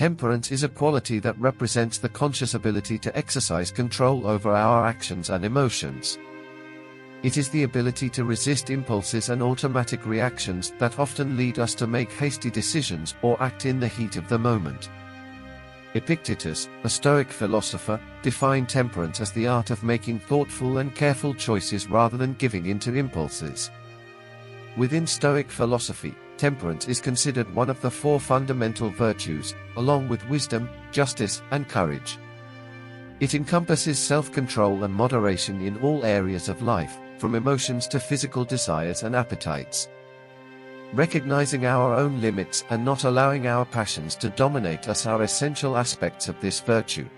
Temperance is a quality that represents the conscious ability to exercise control over our actions and emotions. It is the ability to resist impulses and automatic reactions that often lead us to make hasty decisions or act in the heat of the moment. Epictetus, a Stoic philosopher, defined temperance as the art of making thoughtful and careful choices rather than giving in to impulses. Within Stoic philosophy, temperance is considered one of the four fundamental virtues, along with wisdom, justice, and courage. It encompasses self-control and moderation in all areas of life, from emotions to physical desires and appetites. Recognizing our own limits and not allowing our passions to dominate us are essential aspects of this virtue.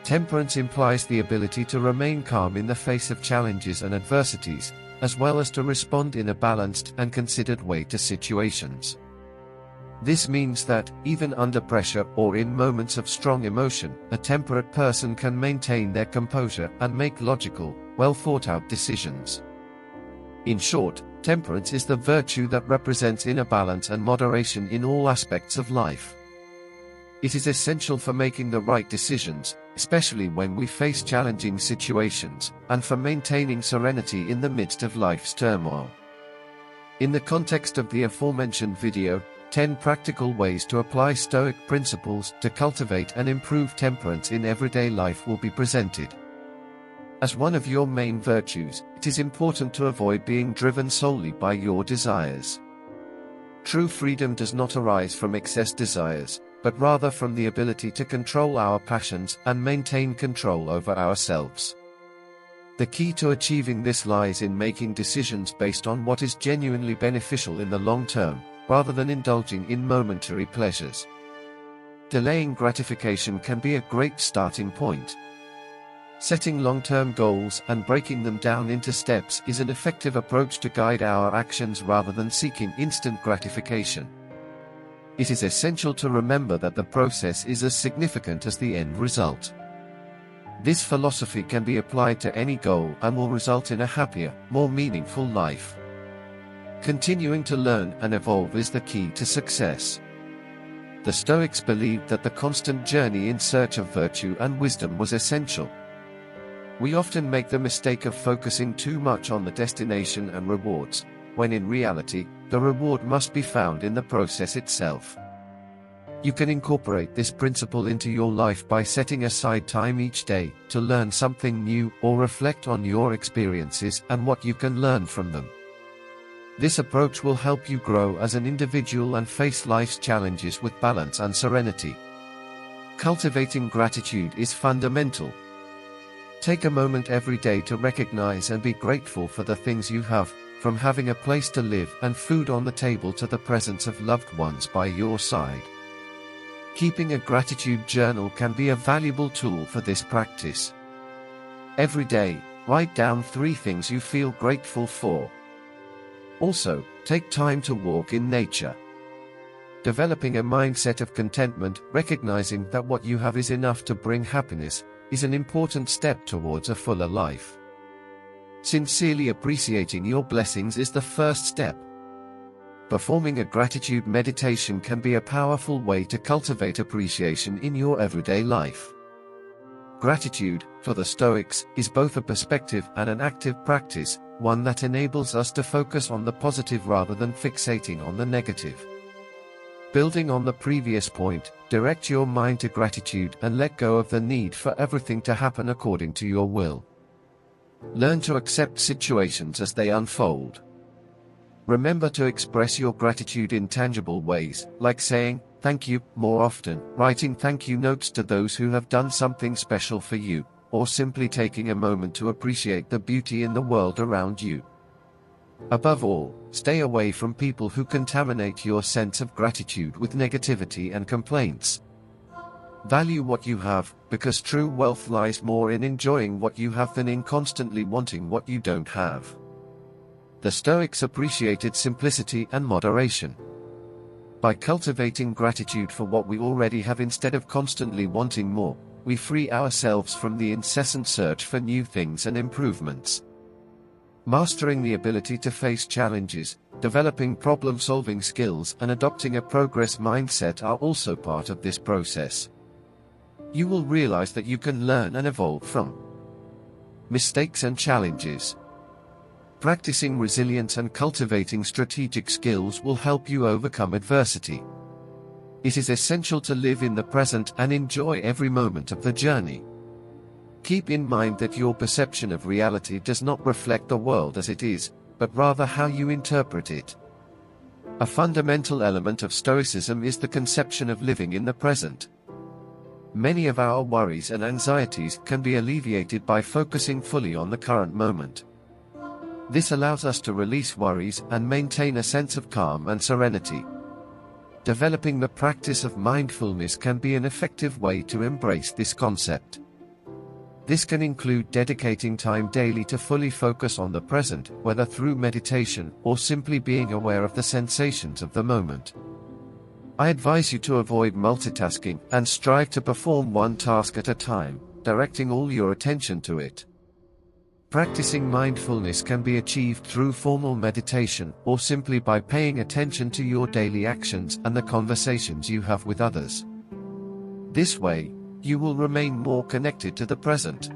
Temperance implies the ability to remain calm in the face of challenges and adversities, as well as to respond in a balanced and considered way to situations. This means that, even under pressure or in moments of strong emotion, a temperate person can maintain their composure and make logical, well-thought-out decisions. In short, temperance is the virtue that represents inner balance and moderation in all aspects of life. It is essential for making the right decisions, especially when we face challenging situations, and for maintaining serenity in the midst of life's turmoil. In the context of the aforementioned video, 10 practical ways to apply Stoic principles to cultivate and improve temperance in everyday life will be presented. As one of your main virtues, it is important to avoid being driven solely by your desires. True freedom does not arise from excess desires, but rather from the ability to control our passions and maintain control over ourselves. The key to achieving this lies in making decisions based on what is genuinely beneficial in the long term, rather than indulging in momentary pleasures. Delaying gratification can be a great starting point. Setting long-term goals and breaking them down into steps is an effective approach to guide our actions rather than seeking instant gratification. It is essential to remember that the process is as significant as the end result. This philosophy can be applied to any goal and will result in a happier, more meaningful life. Continuing to learn and evolve is the key to success. The Stoics believed that the constant journey in search of virtue and wisdom was essential. We often make the mistake of focusing too much on the destination and rewards, when in reality, the reward must be found in the process itself. You can incorporate this principle into your life by setting aside time each day to learn something new or reflect on your experiences and what you can learn from them. This approach will help you grow as an individual and face life's challenges with balance and serenity. Cultivating gratitude is fundamental. Take a moment every day to recognize and be grateful for the things you have, from having a place to live and food on the table to the presence of loved ones by your side. Keeping a gratitude journal can be a valuable tool for this practice. Every day, write down 3 things you feel grateful for. Also, take time to walk in nature. Developing a mindset of contentment, recognizing that what you have is enough to bring happiness, is an important step towards a fuller life. Sincerely appreciating your blessings is the first step. Performing a gratitude meditation can be a powerful way to cultivate appreciation in your everyday life. Gratitude, for the Stoics, is both a perspective and an active practice, one that enables us to focus on the positive rather than fixating on the negative. Building on the previous point, direct your mind to gratitude and let go of the need for everything to happen according to your will. Learn to accept situations as they unfold. Remember to express your gratitude in tangible ways, like saying, "Thank you," more often, writing thank you notes to those who have done something special for you, or simply taking a moment to appreciate the beauty in the world around you. Above all, stay away from people who contaminate your sense of gratitude with negativity and complaints. Value what you have, because true wealth lies more in enjoying what you have than in constantly wanting what you don't have. The Stoics appreciated simplicity and moderation. By cultivating gratitude for what we already have instead of constantly wanting more, we free ourselves from the incessant search for new things and improvements. Mastering the ability to face challenges, developing problem-solving skills, and adopting a progress mindset are also part of this process. You will realize that you can learn and evolve from mistakes and challenges. Practicing resilience and cultivating strategic skills will help you overcome adversity. It is essential to live in the present and enjoy every moment of the journey. Keep in mind that your perception of reality does not reflect the world as it is, but rather how you interpret it. A fundamental element of Stoicism is the conception of living in the present. Many of our worries and anxieties can be alleviated by focusing fully on the current moment. This allows us to release worries and maintain a sense of calm and serenity. Developing the practice of mindfulness can be an effective way to embrace this concept. This can include dedicating time daily to fully focus on the present, whether through meditation or simply being aware of the sensations of the moment. I advise you to avoid multitasking and strive to perform one task at a time, directing all your attention to it. Practicing mindfulness can be achieved through formal meditation or simply by paying attention to your daily actions and the conversations you have with others. This way, you will remain more connected to the present.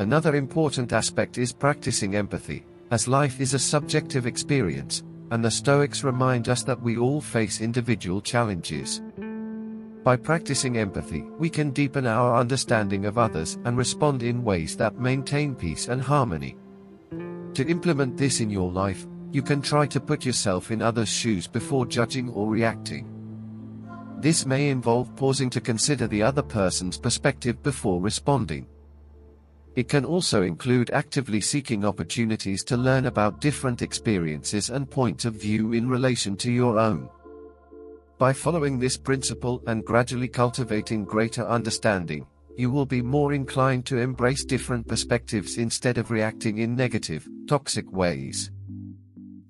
Another important aspect is practicing empathy, as life is a subjective experience, and the Stoics remind us that we all face individual challenges. By practicing empathy, we can deepen our understanding of others and respond in ways that maintain peace and harmony. To implement this in your life, you can try to put yourself in others' shoes before judging or reacting. This may involve pausing to consider the other person's perspective before responding. It can also include actively seeking opportunities to learn about different experiences and points of view in relation to your own. By following this principle and gradually cultivating greater understanding, you will be more inclined to embrace different perspectives instead of reacting in negative, toxic ways.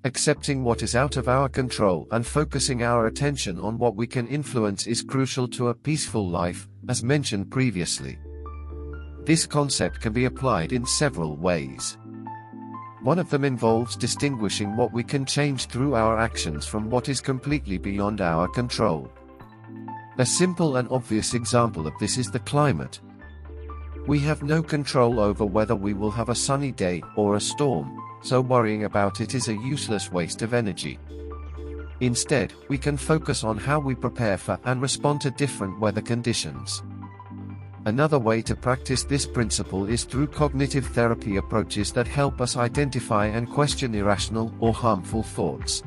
Accepting what is out of our control and focusing our attention on what we can influence is crucial to a peaceful life, as mentioned previously. This concept can be applied in several ways. One of them involves distinguishing what we can change through our actions from what is completely beyond our control. A simple and obvious example of this is the climate. We have no control over whether we will have a sunny day or a storm, so worrying about it is a useless waste of energy. Instead, we can focus on how we prepare for and respond to different weather conditions. Another way to practice this principle is through cognitive therapy approaches that help us identify and question irrational or harmful thoughts.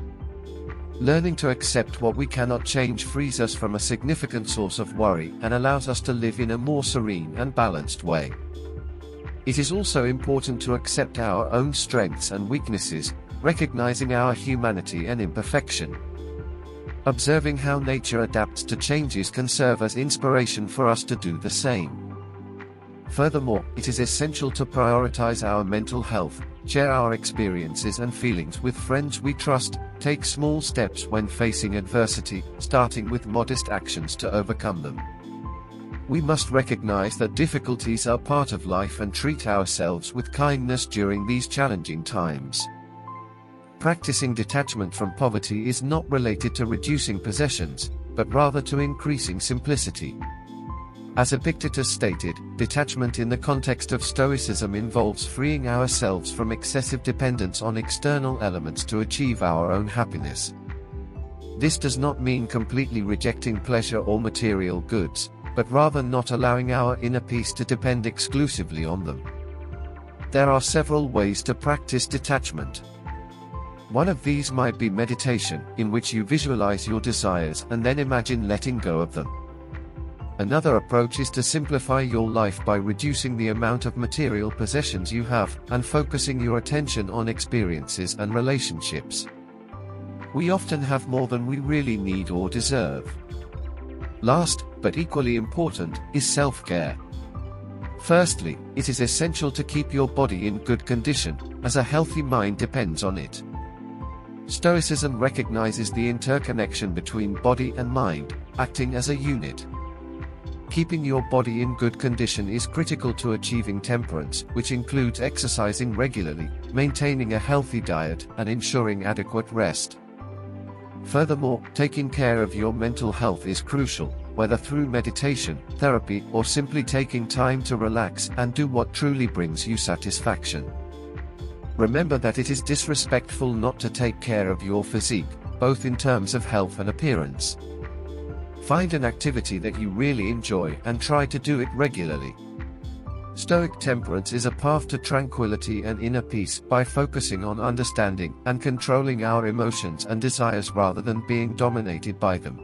Learning to accept what we cannot change frees us from a significant source of worry and allows us to live in a more serene and balanced way. It is also important to accept our own strengths and weaknesses, recognizing our humanity and imperfection. Observing how nature adapts to changes can serve as inspiration for us to do the same. Furthermore, it is essential to prioritize our mental health, share our experiences and feelings with friends we trust, take small steps when facing adversity, starting with modest actions to overcome them. We must recognize that difficulties are part of life and treat ourselves with kindness during these challenging times. Practicing detachment from poverty is not related to reducing possessions, but rather to increasing simplicity. As Epictetus stated, detachment in the context of Stoicism involves freeing ourselves from excessive dependence on external elements to achieve our own happiness. This does not mean completely rejecting pleasure or material goods, but rather not allowing our inner peace to depend exclusively on them. There are several ways to practice detachment. One of these might be meditation, in which you visualize your desires and then imagine letting go of them. Another approach is to simplify your life by reducing the amount of material possessions you have and focusing your attention on experiences and relationships. We often have more than we really need or deserve. Last, but equally important, is self-care. Firstly, it is essential to keep your body in good condition, as a healthy mind depends on it. Stoicism recognizes the interconnection between body and mind, acting as a unit. Keeping your body in good condition is critical to achieving temperance, which includes exercising regularly, maintaining a healthy diet, and ensuring adequate rest. Furthermore, taking care of your mental health is crucial, whether through meditation, therapy, or simply taking time to relax and do what truly brings you satisfaction. Remember that it is disrespectful not to take care of your physique, both in terms of health and appearance. Find an activity that you really enjoy and try to do it regularly. Stoic temperance is a path to tranquility and inner peace by focusing on understanding and controlling our emotions and desires rather than being dominated by them.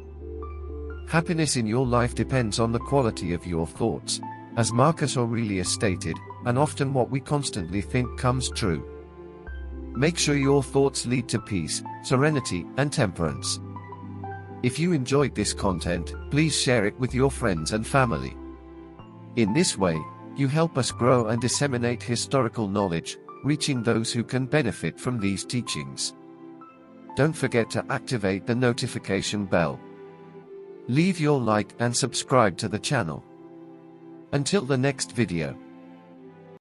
Happiness in your life depends on the quality of your thoughts, as Marcus Aurelius stated, and often what we constantly think comes true. Make sure your thoughts lead to peace, serenity, and temperance. If you enjoyed this content, please share it with your friends and family. In this way, you help us grow and disseminate historical knowledge, reaching those who can benefit from these teachings. Don't forget to activate the notification bell. Leave your like and subscribe to the channel. Until the next video.